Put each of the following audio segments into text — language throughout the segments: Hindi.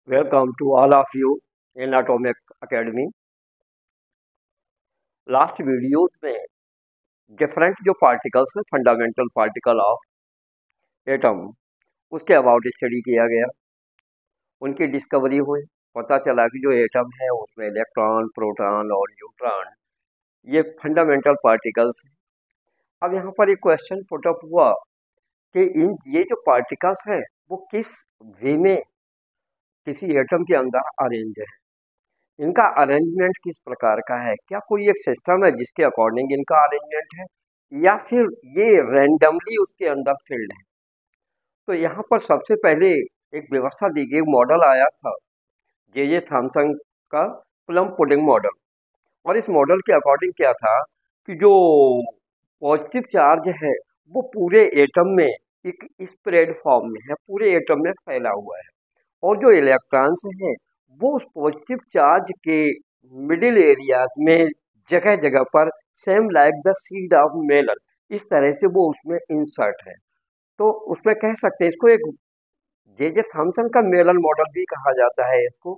Welcome to all of you in Atomic Academy. Last videos में डिफरेंट जो पार्टिकल्स हैं फंडामेंटल पार्टिकल ऑफ एटम उसके अबाउट स्टडी किया गया। उनकी डिस्कवरी हुई। पता चला कि जो एटम है उसमें इलेक्ट्रॉन, प्रोटॉन और न्यूट्रॉन ये फंडामेंटल पार्टिकल्स हैं। अब यहाँ पर एक क्वेश्चन पुट अप हुआ कि इन ये जो पार्टिकल्स हैं वो किस वे में किसी एटम के अंदर अरेंज है, इनका अरेंजमेंट किस प्रकार का है, क्या कोई एक सिस्टम है जिसके अकॉर्डिंग इनका अरेंजमेंट है या फिर ये रैंडमली उसके अंदर फील्ड है। तो यहाँ पर सबसे पहले एक व्यवस्था दी गई, मॉडल आया था जे थॉमसन का प्लम पुडिंग मॉडल। और इस मॉडल के अकॉर्डिंग क्या था कि जो पॉजिटिव चार्ज है वो पूरे एटम में एक स्प्रेड फॉर्म में है, पूरे एटम में फैला हुआ है, और जो इलेक्ट्रॉन्स हैं वो उस पॉजिटिव चार्ज के मिडिल एरियाज में जगह जगह पर same like the seed of melon इस तरह से वो उसमें इंसर्ट है। तो उसमें कह सकते हैं इसको एक जे थॉमसन का मेलन मॉडल भी कहा जाता है इसको,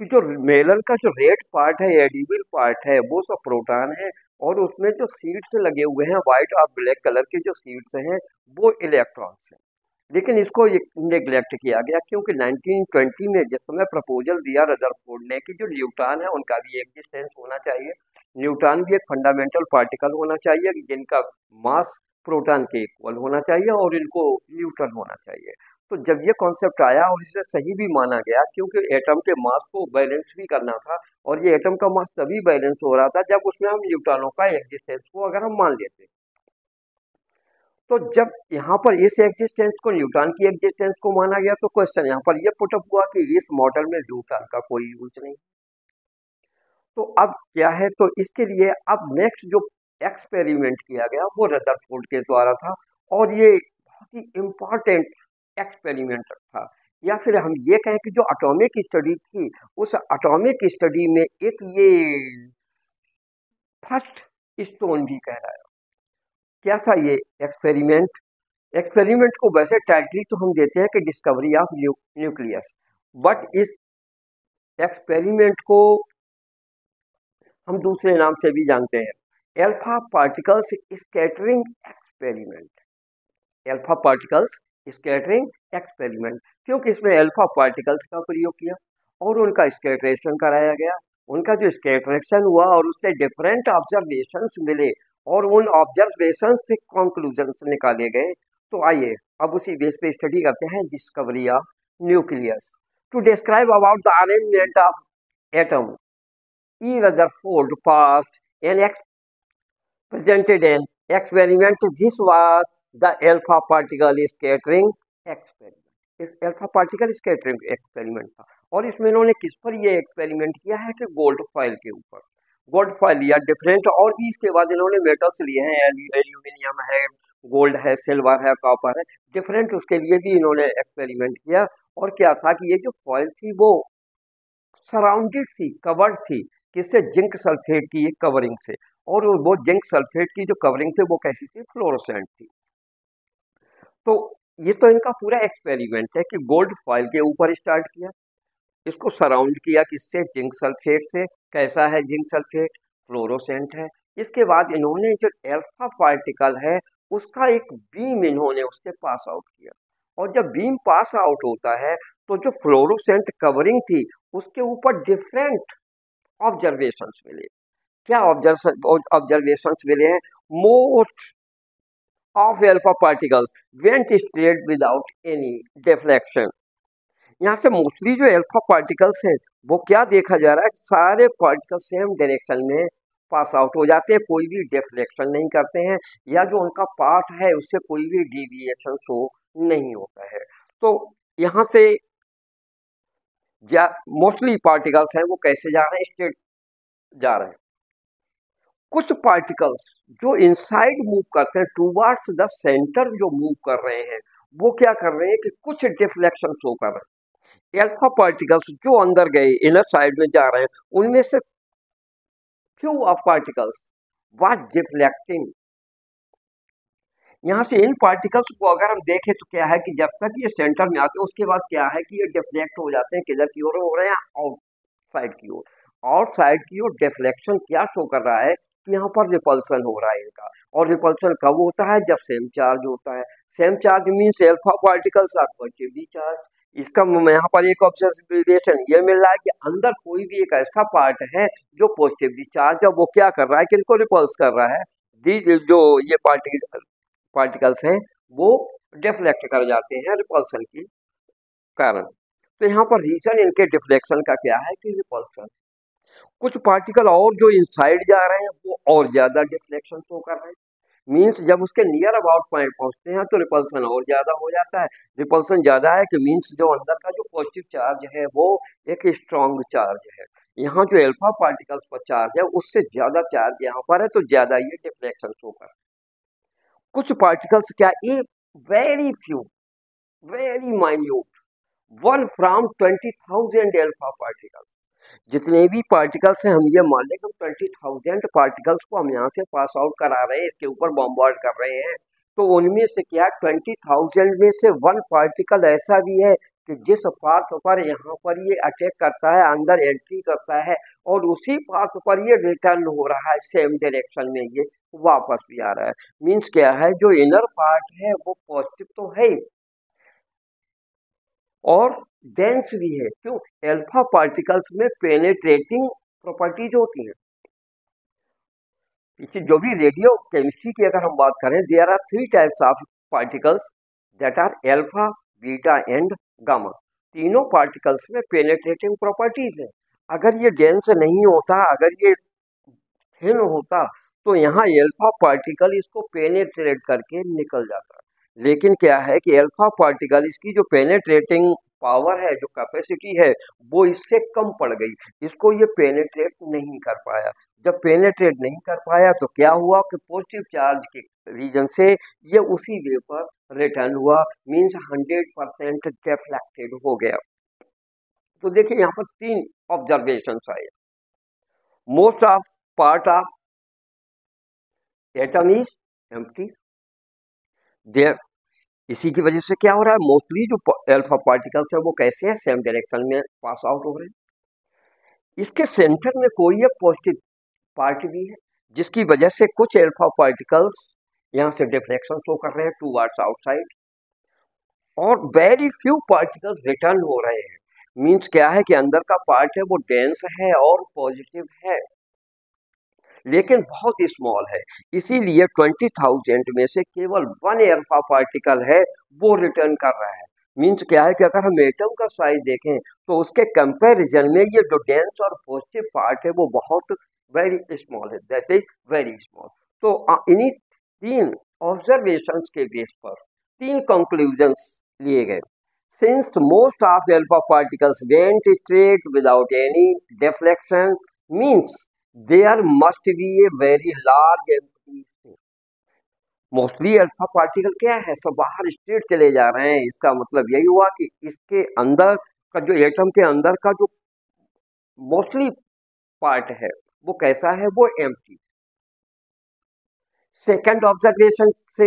कि जो मेलन का जो रेड पार्ट है, एडिबल पार्ट है, वो सब प्रोटॉन है, और उसमें जो सीड्स लगे हुए हैं व्हाइट और ब्लैक कलर के जो सीड्स हैं वो इलेक्ट्रॉन्स हैं। लेकिन इसको नेग्लेक्ट किया गया क्योंकि 1920 में जिस समय प्रपोजल दिया रदरफोर्ड ने कि जो न्यूट्रॉन है उनका भी एग्जिस्टेंस होना चाहिए, न्यूट्रॉन भी एक फंडामेंटल पार्टिकल होना चाहिए जिनका मास प्रोटॉन के इक्वल होना चाहिए और इनको न्यूट्रन होना चाहिए। तो जब ये कॉन्सेप्ट आया और इसे सही भी माना गया क्योंकि एटम के मास को बैलेंस भी करना था, और ये एटम का मास तभी बैलेंस हो रहा था जब उसमें हम न्यूट्रॉनों का एग्जिस्टेंस को अगर हम मान लेते। तो जब यहाँ पर इस एग्जिस्टेंस को, न्यूटन की एग्जिस्टेंस को माना गया, तो क्वेश्चन यहाँ पर ये पुटअप हुआ कि इस मॉडल में न्यूटन का कोई यूज नहीं। तो अब क्या है, तो इसके लिए अब नेक्स्ट जो एक्सपेरिमेंट किया गया वो रदरफोर्ड के द्वारा था, और ये बहुत ही इम्पोर्टेंट एक्सपेरिमेंट था, या फिर हम ये कहें कि जो एटॉमिक स्टडी थी उस एटॉमिक स्टडी में एक ये फर्स्ट स्टोन भी कहलाया। क्या था ये एक्सपेरिमेंट? एक्सपेरिमेंट को वैसे टाइटली तो हम देते हैं कि डिस्कवरी ऑफ न्यूक्लियस, बट इस एक्सपेरिमेंट को हम दूसरे नाम से भी जानते हैं, alpha particles scattering experiment. Alpha particles scattering experiment, क्योंकि इसमें एल्फा पार्टिकल्स का प्रयोग किया और उनका स्कैटरेशन कराया गया। उनका जो स्कैटरेशन हुआ और उससे डिफरेंट ऑब्जर्वेशंस मिले और उन ऑब्जर्वेशंस से कंक्लूजन्स निकाले गए। तो आइए अब उसी बेस पे स्टडी करते हैं discovery of nucleus. To describe about the arrangement of atom, E. Rutherford passed and presented an experiment. This was the alpha particle scattering experiment. इस अल्फा पार्टिकल स्कैटरिंग एक्सपेरिमेंट था, और इसमें इन्होंने किस पर ये एक्सपेरिमेंट किया है कि गोल्ड फॉइल के ऊपर। गोल्ड फॉइल लिया डिफरेंट, और भी इसके बाद इन्होंने मेटल्स लिए हैं, एल्यूमिनियम है, गोल्ड है, सिल्वर है, कॉपर है, डिफरेंट उसके लिए भी इन्होंने एक्सपेरिमेंट किया। और क्या था कि ये जो फॉइल थी वो सराउंडेड थी, कवर्ड थी, किससे? जिंक सल्फेट की एक कवरिंग से, और वो जिंक सल्फेट की जो कवरिंग थी वो कैसी थी? फ्लोरोसेंट थी। तो ये तो इनका पूरा एक्सपेरिमेंट है कि गोल्ड फॉइल के ऊपर स्टार्ट किया, इसको सराउंड किया किससे? जिंक सल्फेट से। कैसा है जिंक सल्फेट? फ्लोरोसेंट है। इसके बाद इन्होंने जो एल्फा पार्टिकल है उसका एक बीम इन्होंने उससे पास आउट किया, और जब बीम पास आउट होता है तो जो फ्लोरोसेंट कवरिंग थी उसके ऊपर डिफरेंट ऑब्जर्वेशंस मिले। क्या ऑब्जर्वेशंस मिले हैं? Most of alpha particles went straight without any deflection. यहाँ से मोस्टली जो एल्फा पार्टिकल्स हैं वो क्या देखा जा रहा है? सारे पार्टिकल सेम डायरेक्शन में पास आउट हो जाते हैं, कोई भी डिफ्लेक्शन नहीं करते हैं, या जो उनका पाथ है उससे कोई भी डिविएशन शो नहीं होता है। तो यहाँ से मोस्टली पार्टिकल्स हैं वो कैसे जा रहे हैं? स्ट्रेट जा रहे हैं। कुछ पार्टिकल्स जो इनसाइड मूव करते हैं, टूवर्ड्स द सेंटर जो मूव कर रहे हैं, वो क्या कर रहे हैं कि कुछ डिफ्लेक्शन शो कर रहे हैं। एल्फा पार्टिकल्स जो अंदर गए, इनर साइड में जा रहे हैं, उनमें से few of particles was deflecting. यहाँ से इन पार्टिकल्स को अगर हम देखें तो क्या है कि जब तक ये सेंटर में आते हैं उसके बाद क्या है कि ये डिफ्लेक्ट हो जाते हैं, किधर की ओर हो रहे हैं, आउटसाइड की ओर। आउटसाइड की ओर डिफ्लेक्शन क्या शो कर रहा है कि यहाँ पर रिपल्सन हो रहा है इनका। और रिपल्सन कब होता है? जब सेम चार्ज होता है। Same charge means alpha particles are positively charge. इसका यहाँ पर एक ऑब्जर्वेशन ये मिल रहा है कि अंदर कोई भी एक ऐसा पार्ट है जो पॉजिटिवली चार्ज है, वो क्या कर रहा है कि इनको रिपल्स कर रहा है। जो ये पार्टिकल्स हैं वो डिफ्लेक्ट कर जाते हैं रिपल्सन के कारण। तो यहाँ पर रीजन इनके डिफ्लेक्शन का क्या है कि रिपल्सन। कुछ पार्टिकल और जो इनसाइड जा रहे हैं वो और ज्यादा डिफ्लेक्शन शो कर रहे हैं। मीन्स जब उसके नियर अबाउट पॉइंट पहुंचते हैं तो रिपल्सन और ज्यादा हो जाता है। रिपल्सन ज्यादा है कि मीन्स जो अंदर का जो पॉजिटिव चार्ज है वो एक स्ट्रॉन्ग चार्ज है। यहाँ जो अल्फा पार्टिकल्स पर चार्ज है उससे ज्यादा चार्ज यहाँ पर है, तो ज्यादा ये डिफ्लेक्शन शो कर। कुछ पार्टिकल्स क्या, a very few, very minute, 1 from 20,000 alpha particles. जितने भी पार्टिकल्स हैं हम ये मान लें कि 20,000 पार्टिकल्स को हम यहाँ से पास आउट करा रहे हैं, इसके ऊपर बॉम्बार्ड कर रहे हैं। तो उनमें से क्या 20,000 में से 1 पार्टिकल ऐसा भी है कि जिस पाथ पर यहाँ पर ये अटैक करता है, अंदर एंट्री करता है, और उसी पाथ पर ये रिटर्न हो रहा है, सेम डायरेक्शन में ये वापस भी आ रहा है। मीन्स क्या है, जो इनर पार्ट है वो पॉजिटिव तो है और डेंस भी है। क्यों? अल्फा पार्टिकल्स में पेनेट्रेटिंग प्रॉपर्टीज होती हैं। इसी जो भी रेडियो केमिस्ट्री की अगर हम बात करें, there are 3 types of particles that are alpha, beta and gamma. तीनों पार्टिकल्स में पेनेट्रेटिंग प्रॉपर्टीज है। अगर ये डेंस नहीं होता, अगर ये थिन होता, तो यहाँ अल्फा पार्टिकल इसको पेनेट्रेट करके निकल जाता। लेकिन क्या है कि अल्फा पार्टिकल इसकी जो पेनेट्रेटिंग पावर है, जो कैपेसिटी है, वो इससे कम पड़ गई, इसको ये पेनेट्रेट नहीं कर पाया। जब पेनेट्रेट नहीं कर पाया तो क्या हुआ कि पॉजिटिव चार्ज के रीजन से ये उसी वे पर रिटर्न हुआ, मीन्स 100% डिफ्लेक्टेड हो गया। तो देखिए यहाँ पर 3 ऑब्जर्वेशन आए। Most of part of atom is empty there. इसी की वजह से क्या हो रहा है, मोस्टली जो अल्फा पार्टिकल्स है वो कैसे हैं, सेम डायरेक्शन में पास आउट हो रहे हैं। इसके सेंटर में कोई एक पॉजिटिव पार्ट भी है, जिसकी वजह से कुछ अल्फा पार्टिकल्स यहाँ से डिफ्लेक्शन शो कर रहे हैं टूवर्ड्स आउटसाइड, और वेरी फ्यू पार्टिकल्स रिटर्न हो रहे हैं। मीन्स क्या है कि अंदर का पार्ट है वो डेंस है और पॉजिटिव है, लेकिन बहुत स्मॉल है। इसीलिए 20,000 में से केवल 1 अल्फा पार्टिकल है वो रिटर्न कर रहा है। मीन्स क्या है कि अगर हम एटम का साइज देखें तो उसके कंपैरिजन में ये जो डेंस और पॉजिटिव पार्ट है वो बहुत वेरी स्मॉल है, दैट इज वेरी स्मॉल। तो इन्हीं 3 ऑब्जर्वेशंस के बेस पर 3 कंक्लूजन्स लिए गए। Since most of alpha particles went straight without any deflection, means there must be a very large empty space। Mostly alpha particle क्या है, सब बाहर स्ट्रेट चले जा रहे हैं। इसका मतलब यही हुआ कि इसके अंदर का जो एटम के अंदर का जो मोस्टली पार्ट है वो कैसा है, वो एम्प्टी। सेकंड ऑब्जर्वेशन से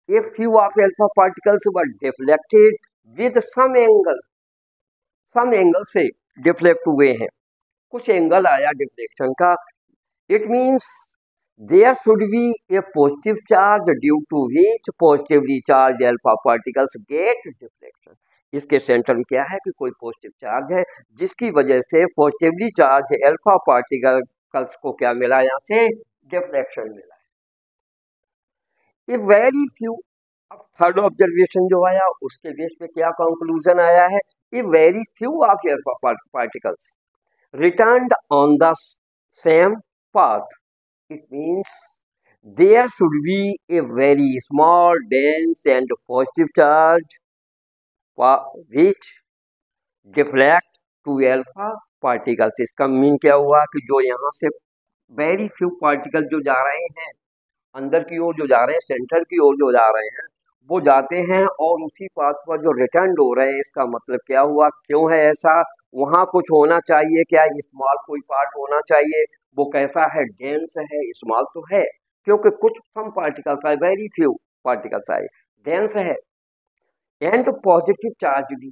a few of alpha particles were deflected with some angle से डिफ्लेक्ट हुए हैं, कुछ एंगल आया डिफ्लेक्शन का। It means there should be a positive charge due to which positively charged alpha particles get deflection। इसके सेंटर में क्या है कि कोई पॉजिटिव चार्ज है जिसकी वजह से पॉजिटिवली चार्ज अल्फा पार्टिकल्स को क्या मिला, यहाँ से डिफ्लेक्शन मिला है। A very few. अब थर्ड ऑब्जर्वेशन जो आया उसके बेस पे क्या कंक्लूजन आया है, a very few of alpha particles returned on the same path। It means there should be a very small, dense and positive charge which deflect to alpha particles। इसका मीन क्या हुआ कि जो यहाँ से वेरी फ्यू पार्टिकल जो जा रहे हैं अंदर की ओर, जो जा रहे हैं सेंटर की ओर जो जा रहे हैं, वो जाते हैं और उसी पाथ पर जो रिटर्न हो रहे हैं। इसका मतलब क्या हुआ, क्यों है ऐसा, वहां कुछ होना चाहिए, क्या स्मॉल कोई पार्ट होना चाहिए, वो कैसा है, डेंस है, स्मॉल तो है, क्योंकि कुछ some particles are very few particle size, dense है एंड पॉजिटिव चार्ज भी।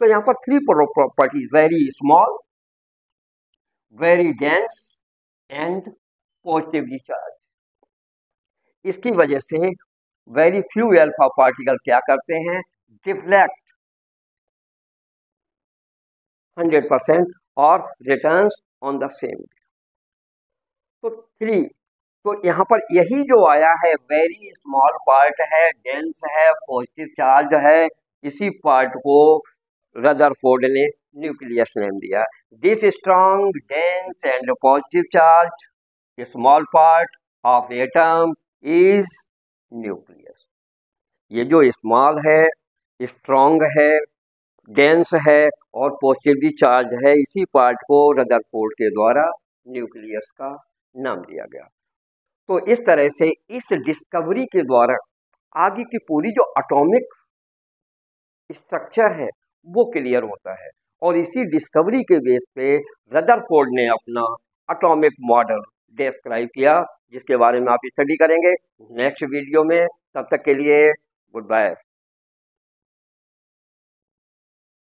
तो यहाँ पर 3 properties, very small, very dense and positively charge. इसकी वजह से वेरी फ्यू अल्फा पार्टिकल क्या करते हैं, डिफ्लेक्ट 100% और रिटर्न्स ऑन द सेम। तो 3, तो यहाँ पर यही जो आया है, वेरी स्मॉल पार्ट है, डेंस है, पॉजिटिव चार्ज है, इसी पार्ट को रदरफोर्ड ने न्यूक्लियस नेम दिया। This strong, dense and positive charge small part of atom is nucleus. ये जो स्मॉल है, स्ट्रॉन्ग है, डेंस है और पॉजिटिवली चार्ज है, इसी पार्ट को रदरफोर्ड के द्वारा न्यूक्लियस का नाम दिया गया। तो इस तरह से इस डिस्कवरी के द्वारा आगे की पूरी जो एटॉमिक स्ट्रक्चर है वो क्लियर होता है, और इसी डिस्कवरी के बेस पे रदरफोर्ड ने अपना एटॉमिक मॉडल डिस्क्राइब किया, जिसके बारे में आप स्टडी करेंगे नेक्स्ट वीडियो में। तब तक के लिए गुड बाय।